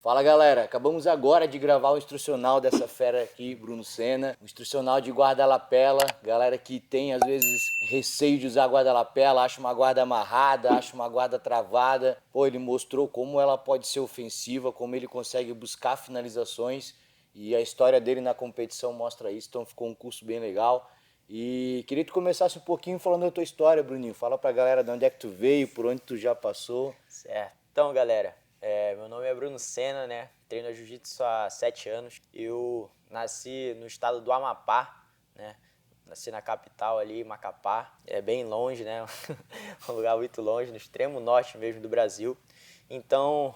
Fala galera, acabamos agora de gravar o instrucional dessa fera aqui, Bruno Senna. O instrucional de guarda-lapela, galera que tem às vezes receio de usar guarda-lapela, acha uma guarda amarrada, acha uma guarda travada. Pô, ele mostrou como ela pode ser ofensiva, como ele consegue buscar finalizações e a história dele na competição mostra isso, então ficou um curso bem legal. E queria que tu começasse um pouquinho falando da tua história, Bruninho. Fala pra galera de onde é que tu veio, por onde tu já passou. Certo. Então, galera, meu nome é Bruno Senna, né? Treino jiu-jitsu há 7 anos. Eu nasci no estado do Amapá, né? Nasci na capital ali, Macapá. É bem longe, né? Um lugar muito longe, no extremo norte mesmo do Brasil. Então,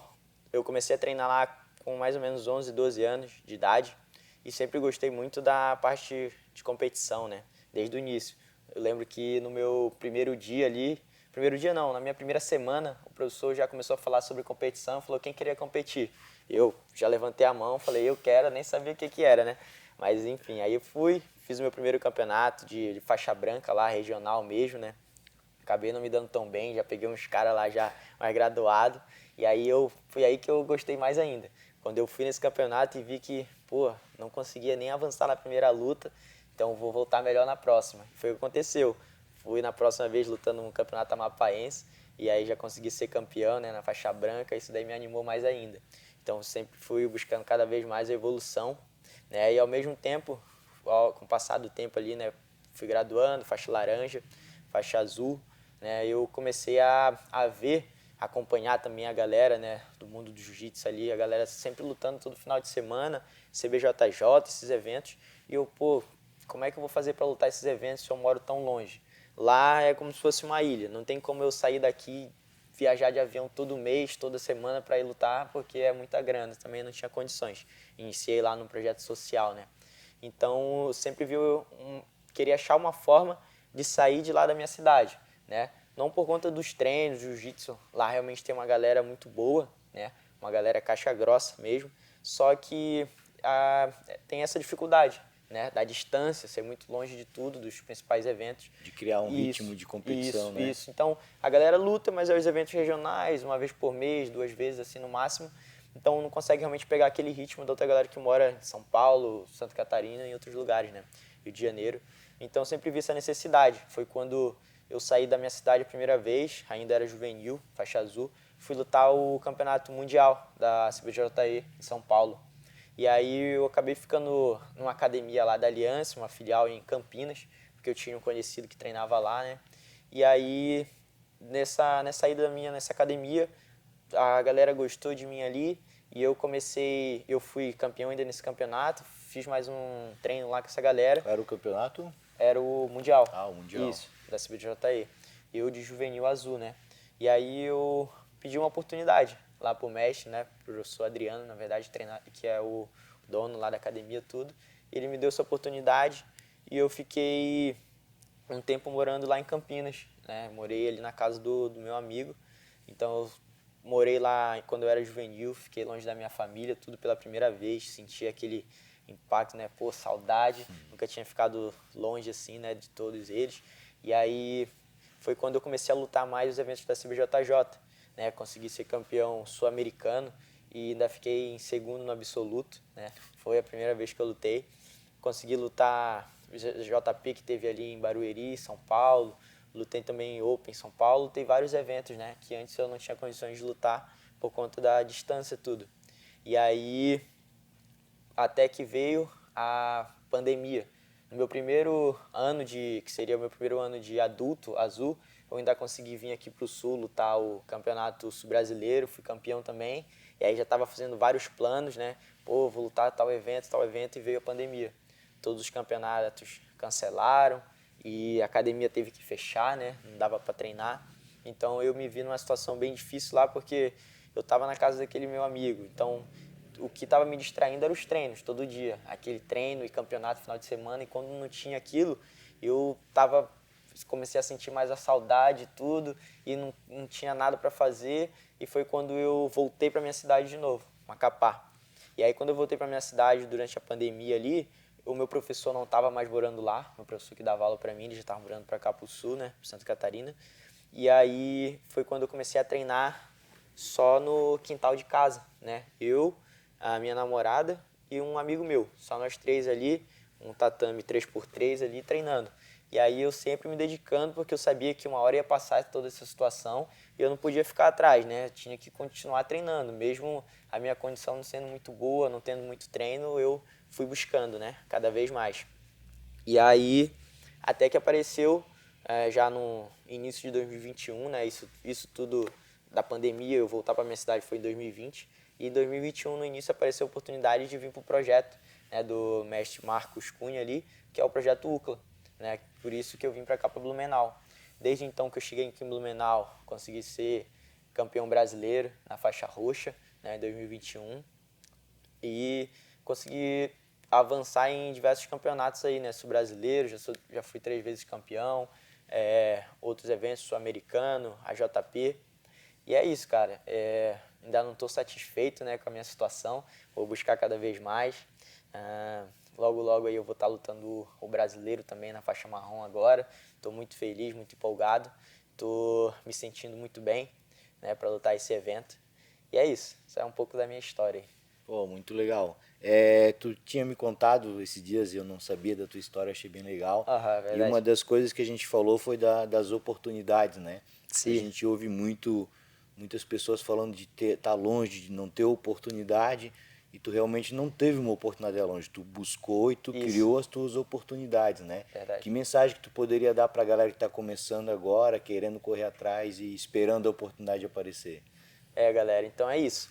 eu comecei a treinar lá com mais ou menos 11, 12 anos de idade. E sempre gostei muito da parte de competição, né? Desde o início. Eu lembro que no meu primeiro dia ali, primeiro dia não, na minha primeira semana, o professor já começou a falar sobre competição, falou quem queria competir. Eu já levantei a mão, falei eu quero, nem sabia o que era, né? Mas enfim, aí eu fui, fiz o meu primeiro campeonato de faixa branca lá, regional mesmo, né? Acabei não me dando tão bem, já peguei uns caras lá já mais graduado. E aí foi aí que eu gostei mais ainda. Quando eu fui nesse campeonato e vi que, pô, não conseguia nem avançar na primeira luta, então vou voltar melhor na próxima. Foi o que aconteceu. Fui na próxima vez lutando no campeonato amapaense e aí já consegui ser campeão, né, na faixa branca, isso daí me animou mais ainda. Então sempre fui buscando cada vez mais a evolução, né, e ao mesmo tempo, com o passar do tempo ali, né, fui graduando, faixa laranja, faixa azul, né, eu comecei a ver, acompanhar também a galera, né, do mundo do jiu-jitsu ali, a galera sempre lutando todo final de semana, CBJJ, esses eventos, e eu, pô, como é que eu vou fazer para lutar esses eventos se eu moro tão longe? Lá é como se fosse uma ilha, não tem como eu sair daqui, viajar de avião todo mês, toda semana para ir lutar, porque é muita grana, também não tinha condições. Iniciei lá no projeto social, né? Então, eu sempre queria achar uma forma de sair de lá da minha cidade, né? Não por conta dos treinos, jiu-jitsu, lá realmente tem uma galera muito boa, né? Uma galera caixa grossa mesmo, só que tem essa dificuldade, né? Da distância, ser muito longe de tudo, dos principais eventos. De criar um Isso, ritmo de competição, isso, né? isso. Então, a galera luta, mas é os eventos regionais, uma vez por mês, 2 vezes, assim, no máximo. Então, não consegue realmente pegar aquele ritmo da outra galera que mora em São Paulo, Santa Catarina e em outros lugares, né? Rio de Janeiro. Então, sempre vi essa necessidade. Foi quando eu saí da minha cidade a primeira vez, ainda era juvenil, faixa azul, fui lutar o campeonato mundial da CBJE em São Paulo. E aí eu acabei ficando numa academia lá da Aliança, uma filial em Campinas, porque eu tinha um conhecido que treinava lá, né? E aí, nessa ida minha nessa academia, a galera gostou de mim ali e eu fui campeão ainda nesse campeonato, fiz mais um treino lá com essa galera. Qual era o campeonato? Era o Mundial. Ah, o Mundial. Isso, da CBJE. Eu de juvenil azul, né? E aí eu pedi uma oportunidade lá pro mestre, né? Pro professor Adriano, na verdade, treinar, que é o dono lá da academia, tudo. Ele me deu essa oportunidade e eu fiquei um tempo morando lá em Campinas, né? Morei ali na casa do meu amigo. Então eu morei lá quando eu era juvenil, fiquei longe da minha família, tudo pela primeira vez, senti aquele impacto, né? Pô, saudade, nunca tinha ficado longe assim, né, de todos eles. E aí foi quando eu comecei a lutar mais os eventos da CBJJ, né? Consegui ser campeão sul-americano e ainda fiquei em segundo no absoluto, né? Foi a primeira vez que eu lutei. Consegui lutar o JP que teve ali em Barueri, São Paulo. Lutei também em Open, São Paulo. Lutei vários eventos, né? Que antes eu não tinha condições de lutar por conta da distância tudo. E aí, até que veio a pandemia. No meu primeiro ano que seria o meu primeiro ano de adulto azul, eu ainda consegui vir aqui para o Sul lutar o campeonato sul-brasileiro, fui campeão também. E aí já estava fazendo vários planos, né? Pô, vou lutar tal evento, e veio a pandemia. Todos os campeonatos cancelaram e a academia teve que fechar, né? Não dava para treinar. Então eu me vi numa situação bem difícil lá porque eu estava na casa daquele meu amigo. Então o que estava me distraindo eram os treinos todo dia. Aquele treino e campeonato final de semana. E quando não tinha aquilo, eu comecei a sentir mais a saudade e tudo. E não tinha nada para fazer. E foi quando eu voltei para minha cidade de novo, Macapá. E aí quando eu voltei para minha cidade durante a pandemia ali, o meu professor não estava mais morando lá. O professor que dava aula para mim, ele já estava morando para cá para o sul, né, Santa Catarina. E aí foi quando eu comecei a treinar só no quintal de casa, né? Eu, a minha namorada e um amigo meu, só nós três ali, um tatame 3x3 ali treinando. E aí eu sempre me dedicando porque eu sabia que uma hora ia passar toda essa situação e eu não podia ficar atrás, né? Eu tinha que continuar treinando, mesmo a minha condição não sendo muito boa, não tendo muito treino, eu fui buscando, né? Cada vez mais. E aí, até que apareceu, já no início de 2021, né, isso tudo da pandemia, eu voltar para minha cidade foi em 2020, e em 2021, no início, apareceu a oportunidade de vir para o projeto, né, do mestre Marcos Cunha ali, que é o projeto UCLA, né, por isso que eu vim para cá, para Blumenau. Desde então que eu cheguei aqui em Blumenau, consegui ser campeão brasileiro na faixa roxa, né, em 2021, e consegui avançar em diversos campeonatos aí, né? Sou brasileiro, já fui 3 vezes campeão, outros eventos, sul-americano, a JP. E é isso, cara. Ainda não estou satisfeito, né, com a minha situação, vou buscar cada vez mais. Logo, logo aí eu vou estar lutando o brasileiro também na faixa marrom agora. Estou muito feliz, muito empolgado, estou me sentindo muito bem, né, para lutar esse evento. E é isso é um pouco da minha história aí. Pô, muito legal. Tu tinha me contado esses dias e eu não sabia da tua história, achei bem legal. Aham, E uma verdade. das coisas que a gente falou foi das oportunidades, né? A Sim. gente ouve muitas pessoas falando de estar longe, de não ter oportunidade, e tu realmente não teve uma oportunidade longe. Tu buscou e tu Isso, criou as tuas oportunidades, né? verdade. Que mensagem que tu poderia dar para a galera que está começando agora, querendo correr atrás e esperando a oportunidade aparecer? Galera, então é isso.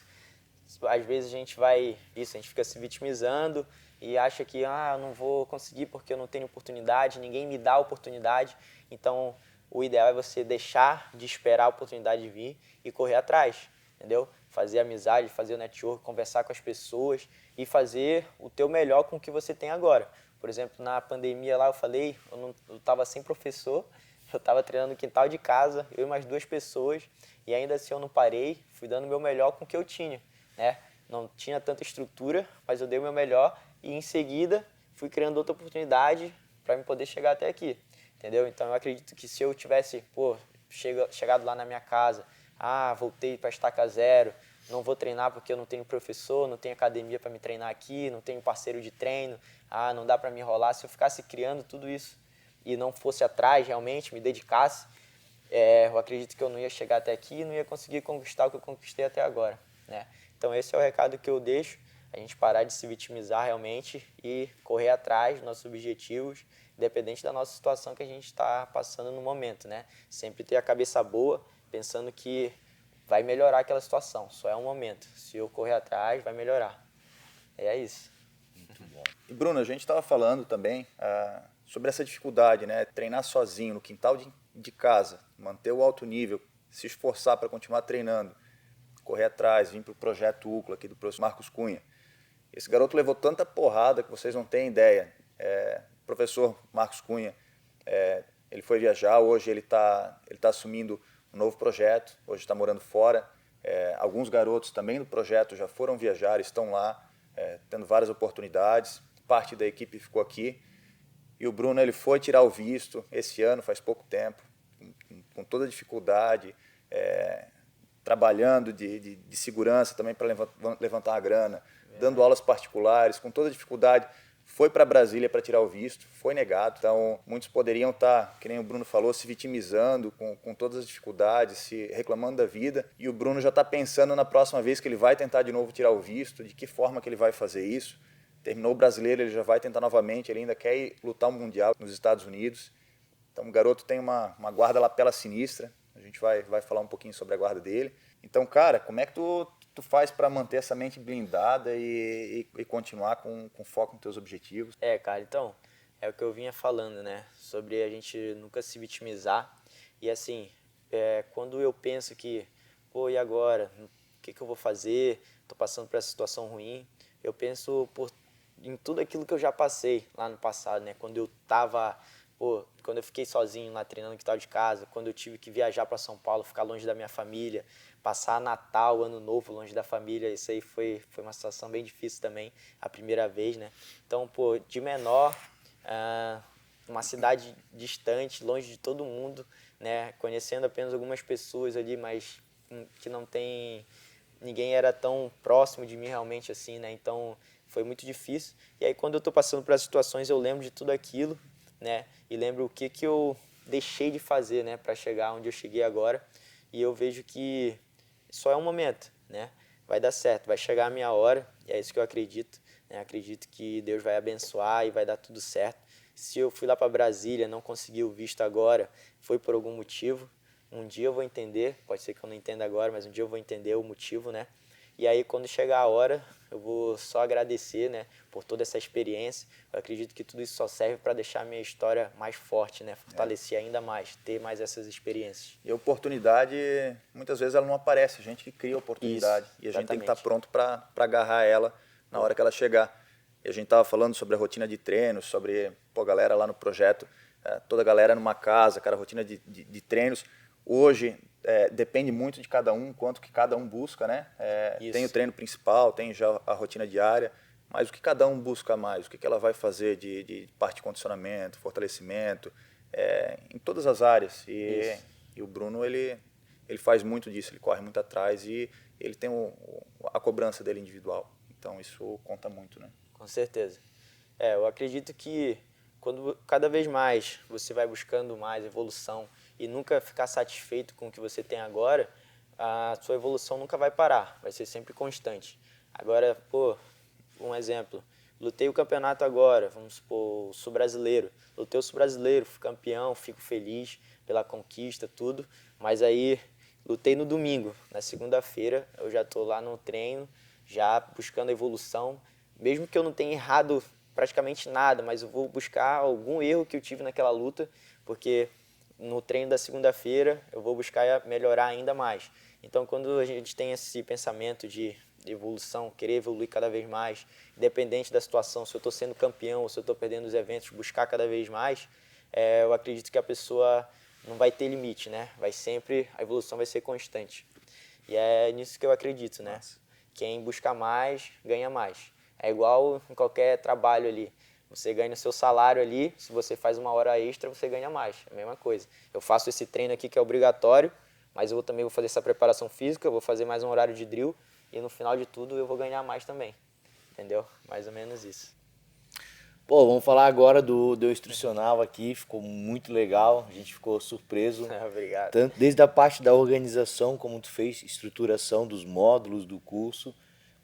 Às vezes a gente fica se vitimizando e acha que, eu não vou conseguir porque eu não tenho oportunidade, ninguém me dá oportunidade. Então, o ideal é você deixar de esperar a oportunidade vir e correr atrás, entendeu? Fazer amizade, fazer o network, conversar com as pessoas e fazer o teu melhor com o que você tem agora. Por exemplo, na pandemia lá eu falei, eu estava sem professor, eu estava treinando no quintal de casa, eu e mais 2 pessoas, e ainda assim eu não parei, fui dando o meu melhor com o que eu tinha, né? Não tinha tanta estrutura, mas eu dei o meu melhor e em seguida fui criando outra oportunidade para me poder chegar até aqui, entendeu? Então eu acredito que se eu tivesse, chegado lá na minha casa, voltei para estaca zero, não vou treinar porque eu não tenho professor, não tenho academia para me treinar aqui, não tenho parceiro de treino, não dá para me enrolar. Se eu ficasse criando tudo isso e não fosse atrás realmente, me dedicasse, eu acredito que eu não ia chegar até aqui e não ia conseguir conquistar o que eu conquistei até agora, né? Então esse é o recado que eu deixo, a gente parar de se vitimizar realmente e correr atrás dos nossos objetivos, independente da nossa situação que a gente está passando no momento, né? Sempre ter a cabeça boa, pensando que vai melhorar aquela situação, só é um momento. Se eu correr atrás, vai melhorar. É isso. Muito bom. E Bruno, a gente estava falando também sobre essa dificuldade, né? Treinar sozinho no quintal de casa, manter o alto nível, se esforçar para continuar treinando, correr atrás, vir para o projeto UCLA aqui do professor Marcos Cunha. Esse garoto levou tanta porrada que vocês não têm ideia. O professor Marcos Cunha, ele foi viajar, hoje ele tá assumindo um novo projeto, hoje está morando fora. Alguns garotos também do projeto já foram viajar, estão lá, tendo várias oportunidades. Parte da equipe ficou aqui. E o Bruno ele foi tirar o visto esse ano, faz pouco tempo, com toda a dificuldade, trabalhando de segurança também para levantar a grana, dando aulas particulares, com toda a dificuldade. Foi para Brasília para tirar o visto, foi negado. Então, muitos poderiam estar, que nem o Bruno falou, se vitimizando com todas as dificuldades, se reclamando da vida. E o Bruno já está pensando na próxima vez que ele vai tentar de novo tirar o visto, de que forma que ele vai fazer isso. Terminou o brasileiro, ele já vai tentar novamente, ele ainda quer ir lutar um mundial nos Estados Unidos. Então o garoto tem uma guarda-lapela sinistra, a gente vai falar um pouquinho sobre a guarda dele. Então, cara, como é que tu faz para manter essa mente blindada e continuar com foco nos teus objetivos? Cara, então, é o que eu vinha falando, né? Sobre a gente nunca se vitimizar. E assim, quando eu penso que, e agora? O que eu vou fazer? Tô passando por essa situação ruim. Eu penso em tudo aquilo que eu já passei lá no passado, né? Quando eu fiquei sozinho lá treinando no quintal de casa, quando eu tive que viajar para São Paulo, ficar longe da minha família, passar Natal, Ano Novo longe da família, isso aí foi uma situação bem difícil também, a primeira vez, né? Então, de menor, uma cidade distante, longe de todo mundo, né? Conhecendo apenas algumas pessoas ali, mas não tem... Ninguém era tão próximo de mim realmente assim, né? Então foi muito difícil. E aí quando eu tô passando por essas situações, eu lembro de tudo aquilo, né? E lembro o que eu deixei de fazer, né, para chegar onde eu cheguei agora. E eu vejo que só é um momento, né? Vai dar certo, vai chegar a minha hora, e é isso que eu acredito, né? Acredito que Deus vai abençoar e vai dar tudo certo. Se eu fui lá para Brasília, não consegui o visto agora, foi por algum motivo. Um dia eu vou entender, pode ser que eu não entenda agora, mas um dia eu vou entender o motivo, né? E aí, quando chegar a hora, eu vou só agradecer, né, por toda essa experiência. Eu acredito que tudo isso só serve para deixar a minha história mais forte, né? Fortalecer ainda mais, ter mais essas experiências. E a oportunidade, muitas vezes ela não aparece, a gente que cria a oportunidade. Isso, e a gente tem que exatamente. estar pronto para agarrar ela na hora que ela chegar. E a gente estava falando sobre a rotina de treinos, sobre a galera lá no projeto, toda a galera numa casa, cara, rotina de treinos. Hoje depende muito de cada um, quanto que cada um busca, né? Tem o treino principal, tem já a rotina diária, mas o que cada um busca mais, o que ela vai fazer de parte de condicionamento, fortalecimento, em todas as áreas. E o Bruno, ele faz muito disso, ele corre muito atrás e ele tem a cobrança dele individual. Então isso conta muito, né? Com certeza. Eu acredito que quando cada vez mais você vai buscando mais evolução e nunca ficar satisfeito com o que você tem agora, a sua evolução nunca vai parar, vai ser sempre constante. Agora, um exemplo, lutei o campeonato agora, vamos supor, o Sul-Brasileiro. Lutei o Sul-Brasileiro, fui campeão, fico feliz pela conquista, tudo, mas aí lutei no domingo, na segunda-feira eu já estou lá no treino, já buscando a evolução, mesmo que eu não tenha errado praticamente nada, mas eu vou buscar algum erro que eu tive naquela luta, porque no treino da segunda-feira eu vou buscar melhorar ainda mais. Então, quando a gente tem esse pensamento de evolução, querer evoluir cada vez mais, independente da situação, se eu estou sendo campeão ou se eu estou perdendo os eventos, buscar cada vez mais, eu acredito que a pessoa não vai ter limite, né? A evolução vai ser constante. E é nisso que eu acredito, né? Nossa. Quem busca mais, ganha mais. É igual em qualquer trabalho ali. Você ganha o seu salário ali, se você faz uma hora extra, você ganha mais. É a mesma coisa. Eu faço esse treino aqui que é obrigatório, mas eu também vou fazer essa preparação física, eu vou fazer mais um horário de drill e no final de tudo eu vou ganhar mais também. Entendeu? Mais ou menos isso. Pô, vamos falar agora do instrucional aqui, ficou muito legal, a gente ficou surpreso. Obrigado. Tanto desde a parte da organização, como tu fez, estruturação dos módulos do curso,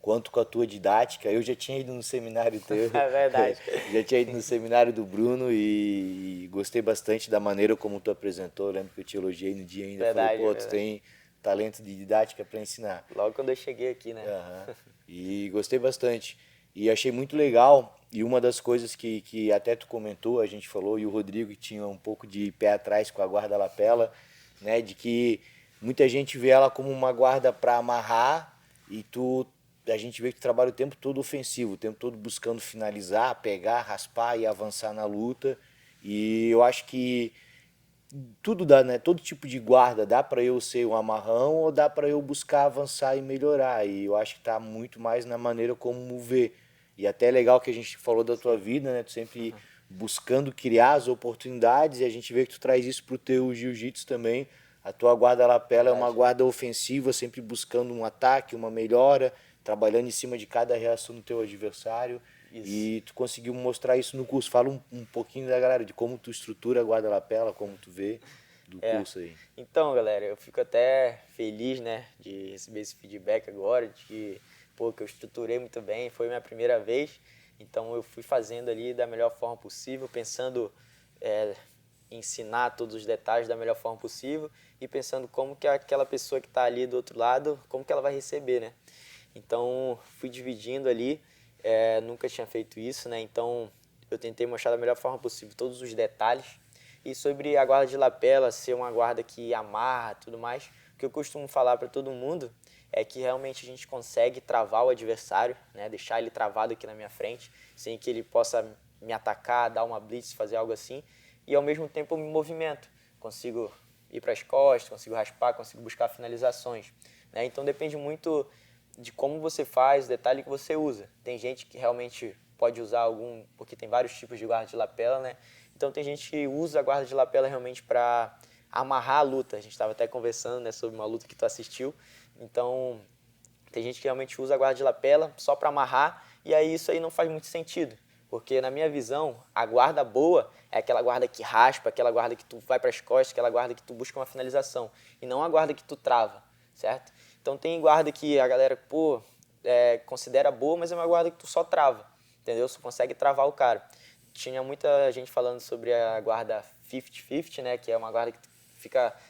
quanto com a tua didática. Eu já tinha ido no seminário teu, É verdade. já tinha ido no seminário do Bruno e gostei bastante da maneira como tu apresentou. Eu lembro que eu te elogiei no dia ainda, Verdade, falei, pô, tu verdade. tem talento de didática para ensinar. Logo quando eu cheguei aqui, né? Aham. E gostei bastante. E achei muito legal. E uma das coisas que até tu comentou, a gente falou, e o Rodrigo que tinha um pouco de pé atrás com a guarda lapela, né? De que muita gente vê ela como uma guarda para amarrar e a gente vê que tu trabalha o tempo todo ofensivo, o tempo todo buscando finalizar, pegar, raspar e avançar na luta. E eu acho que tudo dá, né? Todo tipo de guarda dá para eu ser um amarrão ou dá para eu buscar avançar e melhorar. E eu acho que tá muito mais na maneira como ver. E até é legal que a gente falou da tua vida, né? Tu sempre buscando criar as oportunidades e a gente vê que tu traz isso pro teu jiu-jitsu também. A tua guarda lapela é uma guarda ofensiva, sempre buscando um ataque, uma melhora, trabalhando em cima de cada reação do teu adversário. Isso. E tu conseguiu mostrar isso no curso. Fala um pouquinho da galera, de como tu estrutura a guarda-lapela, como tu vê do curso aí. Então, galera, eu fico até feliz, né, de receber esse feedback agora, que eu estruturei muito bem, foi minha primeira vez, então eu fui fazendo ali da melhor forma possível, pensando em ensinar todos os detalhes da melhor forma possível e pensando como que aquela pessoa que está ali do outro lado, como que ela vai receber, né? Então, fui dividindo ali, nunca tinha feito isso, né? Então, eu tentei mostrar da melhor forma possível todos os detalhes. E sobre a guarda de lapela ser uma guarda que amarra e tudo mais, o que eu costumo falar para todo mundo é que realmente a gente consegue travar o adversário, né? Deixar ele travado aqui na minha frente, sem que ele possa me atacar, dar uma blitz, fazer algo assim. E ao mesmo tempo eu me movimento, consigo ir para as costas, consigo raspar, consigo buscar finalizações, né? Então depende muito de como você faz, o detalhe que você usa. Tem gente que realmente pode usar porque tem vários tipos de guarda de lapela, né? Então tem gente que usa a guarda de lapela realmente para amarrar a luta. A gente estava até conversando, né, sobre uma luta que tu assistiu. Então, tem gente que realmente usa a guarda de lapela só para amarrar, e aí isso aí não faz muito sentido. Porque, na minha visão, a guarda boa é aquela guarda que raspa, aquela guarda que tu vai para as costas, aquela guarda que tu busca uma finalização, e não a guarda que tu trava, certo? Então, tem guarda que a galera, considera boa, mas é uma guarda que tu só trava, entendeu? Você consegue travar o cara. Tinha muita gente falando sobre a guarda 50-50, né? Que é uma guarda que tu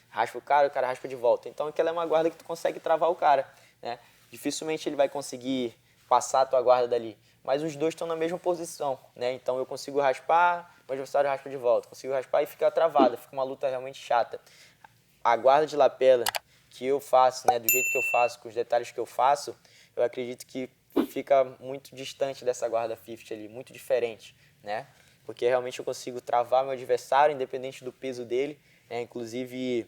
raspa o cara raspa de volta. Então, aquela é uma guarda que tu consegue travar o cara, né? Dificilmente ele vai conseguir passar a tua guarda dali. Mas os dois estão na mesma posição, né? Então, eu consigo raspar, o adversário raspa de volta. Consigo raspar e fica travada. Fica uma luta realmente chata. A guarda de lapela que eu faço, né? Do jeito que eu faço, com os detalhes que eu faço, eu acredito que fica muito distante dessa guarda 50 ali, muito diferente, né? Porque realmente eu consigo travar meu adversário, independente do peso dele, né? Inclusive,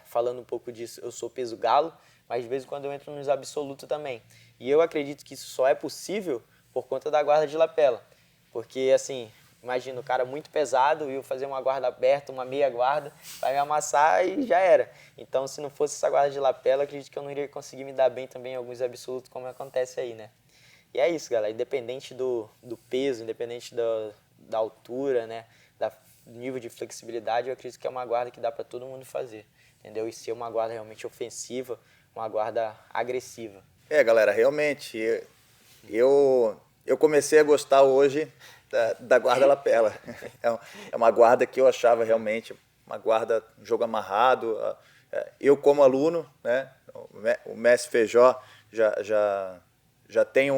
falando um pouco disso, eu sou peso galo, mas de vez em quando eu entro nos absolutos também. E eu acredito que isso só é possível por conta da guarda de lapela. Porque, assim, imagina o cara muito pesado e eu fazer uma guarda aberta, uma meia guarda, vai me amassar e já era. Então, se não fosse essa guarda de lapela, eu acredito que eu não iria conseguir me dar bem também em alguns absolutos, como acontece aí, né? E é isso, galera. Independente do peso, independente da altura, né? Do nível de flexibilidade, eu acredito que é uma guarda que dá para todo mundo fazer, entendeu? E ser uma guarda realmente ofensiva, uma guarda agressiva. Galera, realmente, eu comecei a gostar hoje da guarda lapela. É uma guarda que eu achava realmente uma guarda, um jogo amarrado. Eu, como aluno, né, o mestre Feijó já tem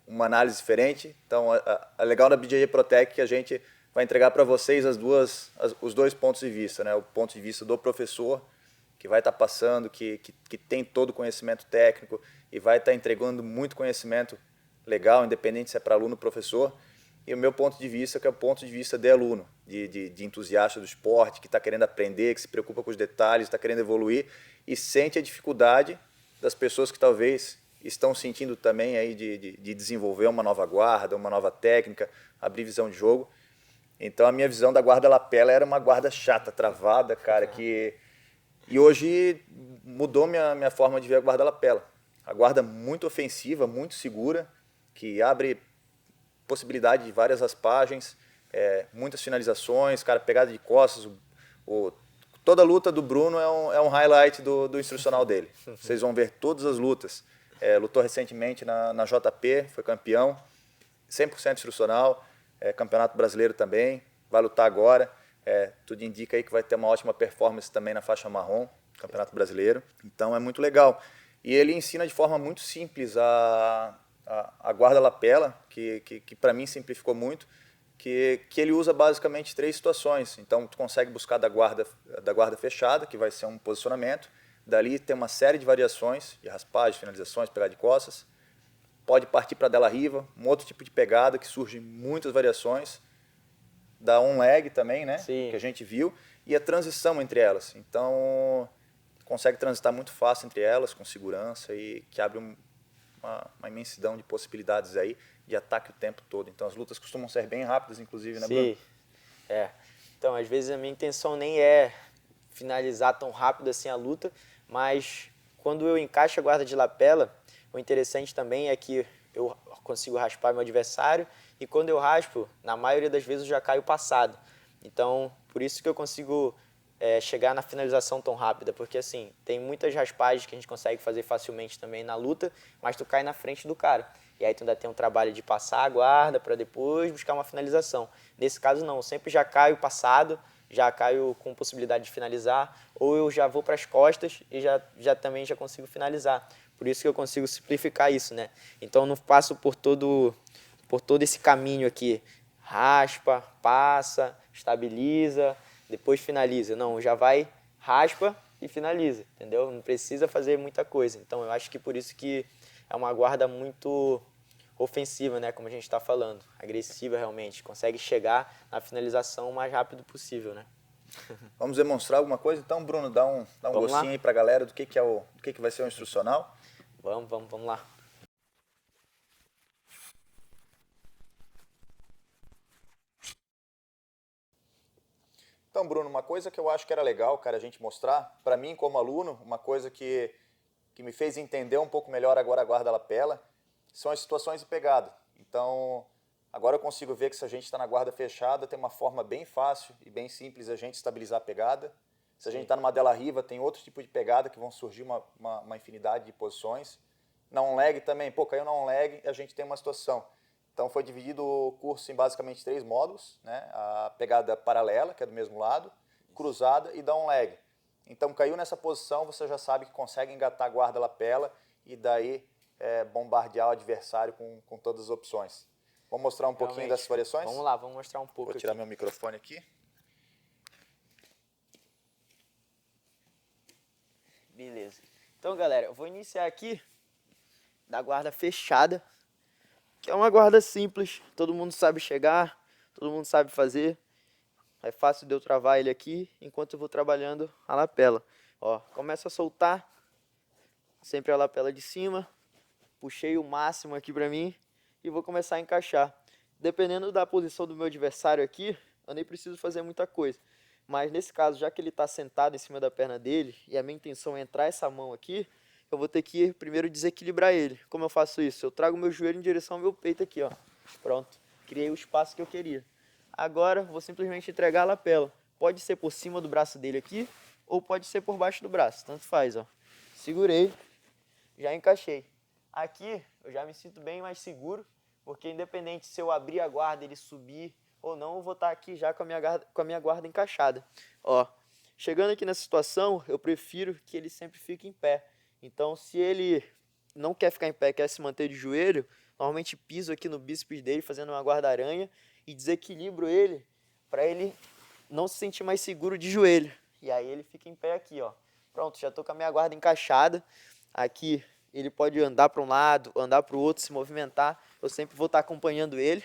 uma análise diferente. Então, a legal da BJJ Protec é que a gente vai entregar para vocês os dois pontos de vista, né? O ponto de vista do professor, que vai estar passando, que tem todo o conhecimento técnico e vai estar entregando muito conhecimento legal, independente se é para aluno ou professor. E o meu ponto de vista, que é o ponto de vista de aluno, de entusiasta do esporte, que está querendo aprender, que se preocupa com os detalhes, está querendo evoluir e sente a dificuldade das pessoas que talvez estão sentindo também aí de desenvolver uma nova guarda, uma nova técnica, abrir visão de jogo. Então, a minha visão da guarda lapela era uma guarda chata, travada, cara, E hoje mudou minha forma de ver a guarda lapela. A guarda muito ofensiva, muito segura, que abre possibilidade de várias raspagens, muitas finalizações, cara, pegada de costas. Toda a luta do Bruno é um highlight do instrucional dele. Vocês vão ver todas as lutas. Lutou recentemente na JP, foi campeão, 100% instrucional, campeonato brasileiro também, vai lutar agora. Tudo indica aí que vai ter uma ótima performance também na faixa marrom, campeonato brasileiro. Então é muito legal. E ele ensina de forma muito simples a guarda lapela, que para mim simplificou muito, que ele usa basicamente 3 situações. Então tu consegue buscar da guarda fechada, que vai ser um posicionamento. Dali tem uma série de variações, de raspagem, finalizações, pegada de costas. Pode partir para dela riva, um outro tipo de pegada que surge muitas variações. Da on-leg também, né? Sim. Que a gente viu, e a transição entre elas. Então, consegue transitar muito fácil entre elas, com segurança, e que abre uma imensidão de possibilidades aí de ataque o tempo todo. Então, as lutas costumam ser bem rápidas, inclusive, né, Bruno? Sim, Então, às vezes a minha intenção nem é finalizar tão rápido assim a luta, mas quando eu encaixo a guarda de lapela, o interessante também é que eu consigo raspar meu adversário e quando eu raspo, na maioria das vezes eu já caio passado. Então, por isso que eu consigo chegar na finalização tão rápida, porque assim, tem muitas raspagens que a gente consegue fazer facilmente também na luta, mas tu cai na frente do cara. E aí tu ainda tem um trabalho de passar a guarda para depois buscar uma finalização. Nesse caso não, eu sempre já caio passado, já caio com possibilidade de finalizar, ou eu já vou para as costas e também já consigo finalizar. Por isso que eu consigo simplificar isso, né? Então eu não passo por todo esse caminho aqui. Raspa, passa, estabiliza, depois finaliza. Não, já vai, raspa e finaliza, entendeu? Não precisa fazer muita coisa. Então eu acho que por isso que é uma guarda muito ofensiva, né? Como a gente está falando. Agressiva realmente. Consegue chegar na finalização o mais rápido possível, né? Vamos demonstrar alguma coisa? Então, Bruno, dá um gostinho lá? aí para a galera do que vai ser o instrucional. Vamos lá. Então, Bruno, uma coisa que eu acho que era legal, cara, a gente mostrar, para mim como aluno, uma coisa que me fez entender um pouco melhor agora a guarda-lapela, são as situações de pegada. Então, agora eu consigo ver que se a gente está na guarda fechada, tem uma forma bem fácil e bem simples a gente estabilizar a pegada. Se a gente está numa dela riva, tem outro tipo de pegada que vão surgir uma infinidade de posições. Na on-leg também, pô, caiu na on-leg, a gente tem uma situação. Então foi dividido o curso em basicamente 3 módulos, né? A pegada paralela, que é do mesmo lado, cruzada e da on-leg. Então caiu nessa posição, você já sabe que consegue engatar a guarda-lapela e daí bombardear o adversário com todas as opções. Vamos mostrar um pouquinho dessas variações? Vamos lá, vamos mostrar um pouco. Vou tirar meu microfone aqui. Beleza. Então, galera, eu vou iniciar aqui da guarda fechada, que é uma guarda simples, todo mundo sabe chegar, todo mundo sabe fazer. É fácil de eu travar ele aqui, enquanto eu vou trabalhando a lapela. Ó, começa a soltar, sempre a lapela de cima, puxei o máximo aqui pra mim e vou começar a encaixar. Dependendo da posição do meu adversário aqui, eu nem preciso fazer muita coisa. Mas nesse caso, já que ele está sentado em cima da perna dele e a minha intenção é entrar essa mão aqui, eu vou ter que primeiro desequilibrar ele. Como eu faço isso? Eu trago meu joelho em direção ao meu peito aqui, ó. Pronto, criei o espaço que eu queria. Agora, vou simplesmente entregar a lapela. Pode ser por cima do braço dele aqui, ou pode ser por baixo do braço, tanto faz, ó. Segurei, já encaixei. Aqui, eu já me sinto bem mais seguro, porque independente se eu abrir a guarda, ele subir ou não, eu vou estar aqui já com a minha guarda encaixada. Ó, chegando aqui nessa situação, eu prefiro que ele sempre fique em pé. Então, se ele não quer ficar em pé, quer se manter de joelho, normalmente piso aqui no bíceps dele, fazendo uma guarda-aranha, e desequilibro ele para ele não se sentir mais seguro de joelho. E aí ele fica em pé aqui, ó. Pronto, já estou com a minha guarda encaixada. Aqui ele pode andar para um lado, andar para o outro, se movimentar. Eu sempre vou estar acompanhando ele,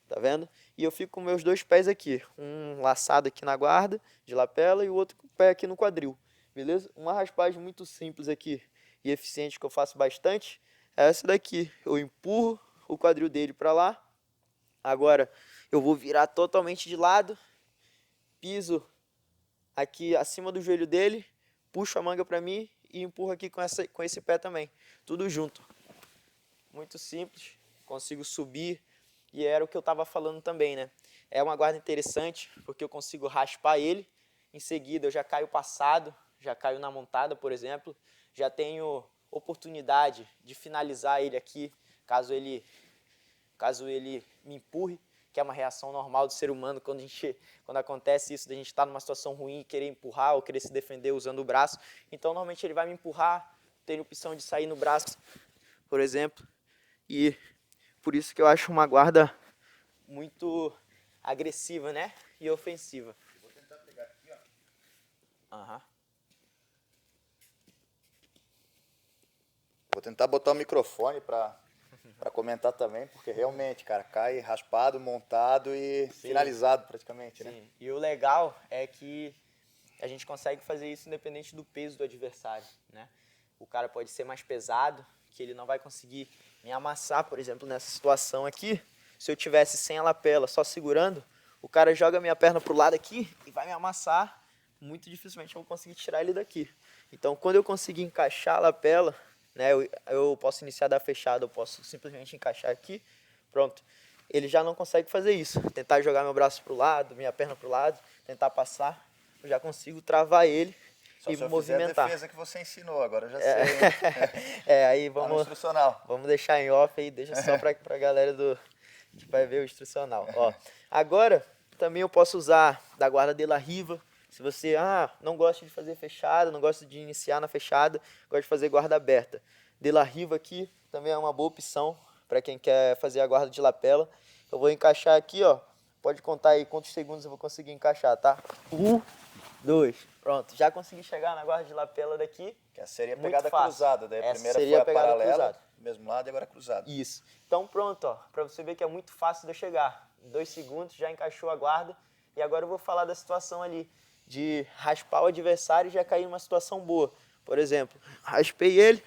tá vendo? E eu fico com meus 2 pés aqui, um laçado aqui na guarda de lapela e o outro pé aqui no quadril, beleza? Uma raspagem muito simples aqui e eficiente que eu faço bastante é essa daqui. Eu empurro o quadril dele para lá. Agora eu vou virar totalmente de lado, piso aqui acima do joelho dele, puxo a manga para mim e empurro aqui com esse pé também, tudo junto. Muito simples, consigo subir. E era o que eu estava falando também, né? É uma guarda interessante, porque eu consigo raspar ele. Em seguida, eu já caio passado, já caio na montada, por exemplo. Já tenho oportunidade de finalizar ele aqui, caso ele me empurre, que é uma reação normal do ser humano quando acontece isso, de a gente estar numa situação ruim e querer empurrar ou querer se defender usando o braço. Então, normalmente, ele vai me empurrar, tenho opção de sair no braço, por exemplo, e por isso que eu acho uma guarda muito agressiva, né? E ofensiva. Vou tentar pegar aqui, ó. Aham. Vou tentar botar o microfone para comentar também, porque realmente, cara, cai raspado, montado e finalizado praticamente, né? Sim. E o legal é que a gente consegue fazer isso independente do peso do adversário, né? O cara pode ser mais pesado, que ele não vai conseguir me amassar, por exemplo, nessa situação aqui. Se eu tivesse sem a lapela, só segurando, o cara joga minha perna pro lado aqui e vai me amassar. Muito dificilmente eu vou conseguir tirar ele daqui. Então, quando eu conseguir encaixar a lapela, né, eu posso iniciar da fechada, eu posso simplesmente encaixar aqui, pronto. Ele já não consegue fazer isso. Tentar jogar meu braço pro lado, minha perna pro lado, tentar passar, eu já consigo travar ele. Só e se eu movimentar. fizer a defesa que você ensinou, agora eu já sei. Aí Tá no instrucional. vamos deixar em off aí, deixa só pra galera que vai ver o instrucional. Ó, agora, também eu posso usar da guarda de la riva. Se você não gosta de fazer fechada, não gosta de iniciar na fechada, gosta de fazer guarda aberta. De la riva aqui também é uma boa opção para quem quer fazer a guarda de lapela. Eu vou encaixar aqui, ó. Pode contar aí quantos segundos eu vou conseguir encaixar, tá? 1, 2, pronto. Já consegui chegar na guarda de lapela daqui. Que seria a Muito pegada fácil. cruzada, daí a Essa primeira seria foi a pegada paralela, cruzada. do mesmo lado e agora cruzada. Isso. Então pronto, ó, para você ver que é muito fácil de eu chegar. Em 2 segundos já encaixou a guarda. E agora eu vou falar da situação ali de raspar o adversário e já cair numa situação boa. Por exemplo, raspei ele,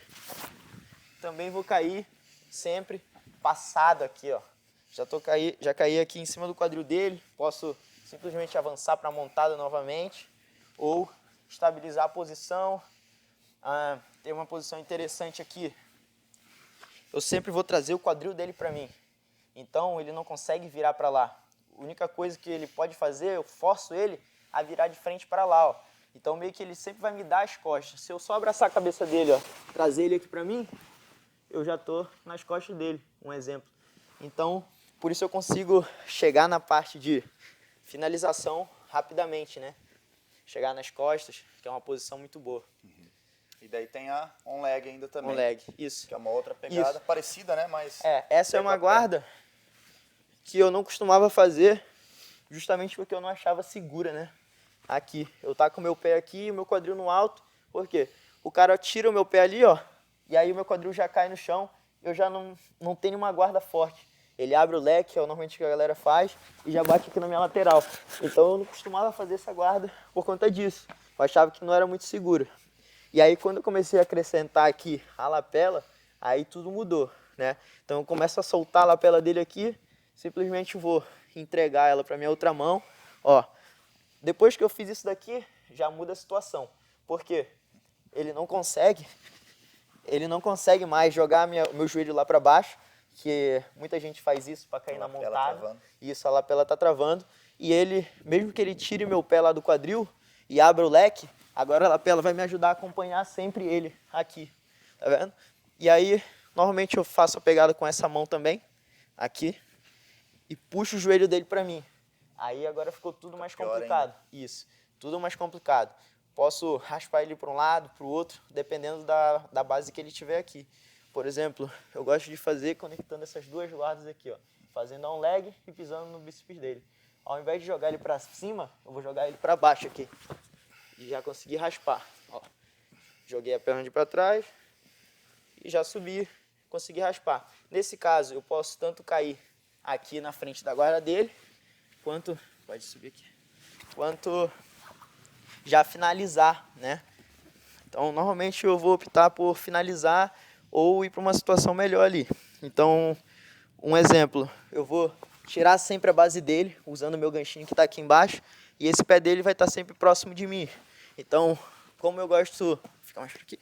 também vou cair sempre passado aqui, ó. Já caí aqui em cima do quadril dele, posso simplesmente avançar para a montada novamente ou estabilizar a posição. Tem uma posição interessante aqui. Eu sempre vou trazer o quadril dele para mim. Então ele não consegue virar para lá. A única coisa que ele pode fazer, eu forço ele a virar de frente para lá, ó. Então meio que ele sempre vai me dar as costas. Se eu só abraçar a cabeça dele, ó, trazer ele aqui para mim, eu já tô nas costas dele, um exemplo. Então, por isso eu consigo chegar na parte de finalização rapidamente, né? Chegar nas costas, que é uma posição muito boa. E daí tem a on leg ainda também. On leg, isso. Que é uma outra pegada Isso. parecida, né? Mas Essa é uma pega a guarda que eu não costumava fazer, justamente porque eu não achava segura, né? Aqui, eu tá com o meu pé aqui e o meu quadril no alto, por quê? O cara tira o meu pé ali, ó, e aí o meu quadril já cai no chão, eu já não tenho uma guarda forte. Ele abre o leque, que é normalmente o que a galera faz, e já bate aqui na minha lateral. Então eu não costumava fazer essa guarda por conta disso. Eu achava que não era muito segura. E aí quando eu comecei a acrescentar aqui a lapela, aí tudo mudou, né? Então eu começo a soltar a lapela dele aqui, simplesmente vou entregar ela para minha outra mão, ó. Depois que eu fiz isso daqui, já muda a situação. Por quê? Ele não consegue mais jogar meu joelho lá para baixo, que muita gente faz isso para cair na montada. travando. Isso, a lapela tá travando. E ele, mesmo que ele tire meu pé lá do quadril e abra o leque, agora a lapela vai me ajudar a acompanhar sempre ele aqui. Tá vendo? E aí, normalmente eu faço a pegada com essa mão também, aqui, e puxo o joelho dele para mim. Aí agora ficou tudo mais complicado. Isso, tudo mais complicado. Posso raspar ele para um lado, para o outro, dependendo da base que ele tiver aqui. Por exemplo, eu gosto de fazer conectando essas duas guardas aqui, ó, fazendo on leg e pisando no bíceps dele. Ao invés de jogar ele para cima, eu vou jogar ele para baixo aqui. E já consegui raspar. Ó. Joguei a perna de para trás e já subi, consegui raspar. Nesse caso, eu posso tanto cair aqui na frente da guarda dele, pode subir aqui, quanto já finalizar, né? Então, normalmente eu vou optar por finalizar ou ir para uma situação melhor ali. Então, um exemplo, eu vou tirar sempre a base dele, usando o meu ganchinho que está aqui embaixo, e esse pé dele vai estar sempre próximo de mim. Então, como eu gosto, fica mais por aqui,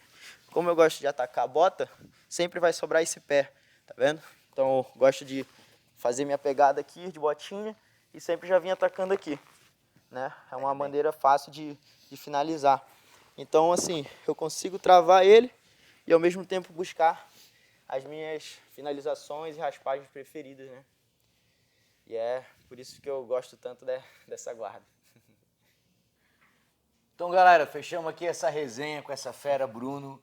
como eu gosto de atacar a bota, sempre vai sobrar esse pé, tá vendo? Então, eu gosto de fazer minha pegada aqui de botinha e sempre já vim atacando aqui, né? É uma maneira fácil de finalizar. Então, assim, eu consigo travar ele e ao mesmo tempo buscar as minhas finalizações e raspagens preferidas, né? E é por isso que eu gosto tanto dessa guarda. Então, galera, fechamos aqui essa resenha com essa fera, Bruno.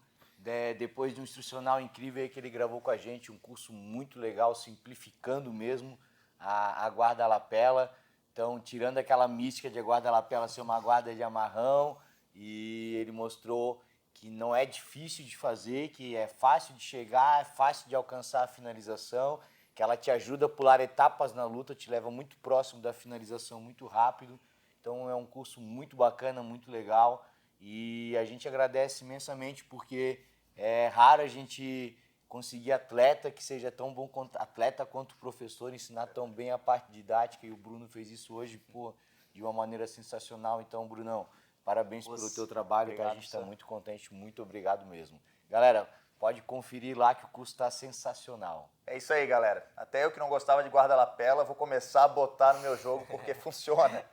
Depois de um instrucional incrível aí que ele gravou com a gente, um curso muito legal, simplificando mesmo a guarda lapela. Então, tirando aquela mística de a guarda lapela ser uma guarda de amarrão, e ele mostrou que não é difícil de fazer, que é fácil de chegar, é fácil de alcançar a finalização, que ela te ajuda a pular etapas na luta, te leva muito próximo da finalização muito rápido. Então é um curso muito bacana, muito legal, e a gente agradece imensamente porque é raro a gente conseguir atleta que seja tão bom atleta quanto professor, ensinar tão bem a parte didática, e o Bruno fez isso hoje, pô, de uma maneira sensacional. Então, Brunão, parabéns pelo teu trabalho, obrigado, a gente está muito contente, muito obrigado mesmo. Galera, pode conferir lá que o curso está sensacional. É isso aí, galera. Até eu que não gostava de guarda-lapela, vou começar a botar no meu jogo porque funciona.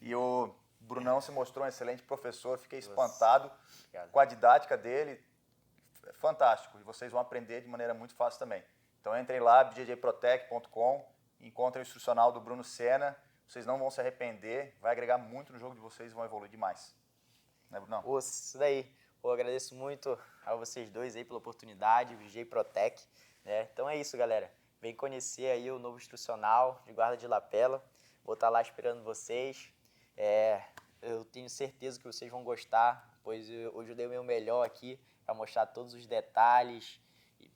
E o Brunão se mostrou um excelente professor, fiquei espantado com a didática dele. Fantástico. E vocês vão aprender de maneira muito fácil também. Então entrem lá, bjjprotec.com, encontrem o instrucional do Bruno Senna. Vocês não vão se arrepender, vai agregar muito no jogo de vocês e vão evoluir demais. Né, Brunão? Isso daí. Eu agradeço muito a vocês dois aí pela oportunidade, BJ Protec. Né? Então é isso, galera. Vem conhecer aí o novo instrucional de guarda de lapela. Vou estar lá esperando vocês. Eu tenho certeza que vocês vão gostar, pois hoje eu dei o meu melhor aqui para mostrar todos os detalhes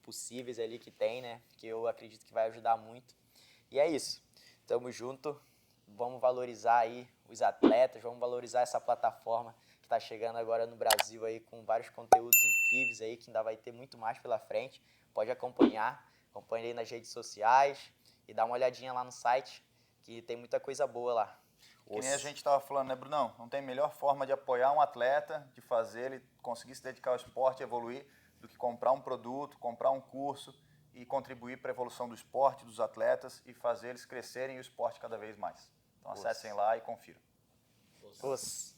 possíveis ali que tem, né? Que eu acredito que vai ajudar muito. E é isso. Tamo junto. Vamos valorizar aí os atletas, vamos valorizar essa plataforma que está chegando agora no Brasil aí com vários conteúdos incríveis aí, que ainda vai ter muito mais pela frente. Pode acompanhe aí nas redes sociais e dá uma olhadinha lá no site, que tem muita coisa boa lá. Que nem a gente estava falando, né, Brunão? Não tem melhor forma de apoiar um atleta, de fazer ele conseguir se dedicar ao esporte e evoluir, do que comprar um produto, comprar um curso e contribuir para a evolução do esporte, dos atletas e fazer eles crescerem e o esporte cada vez mais. Então acessem lá e confiram. Os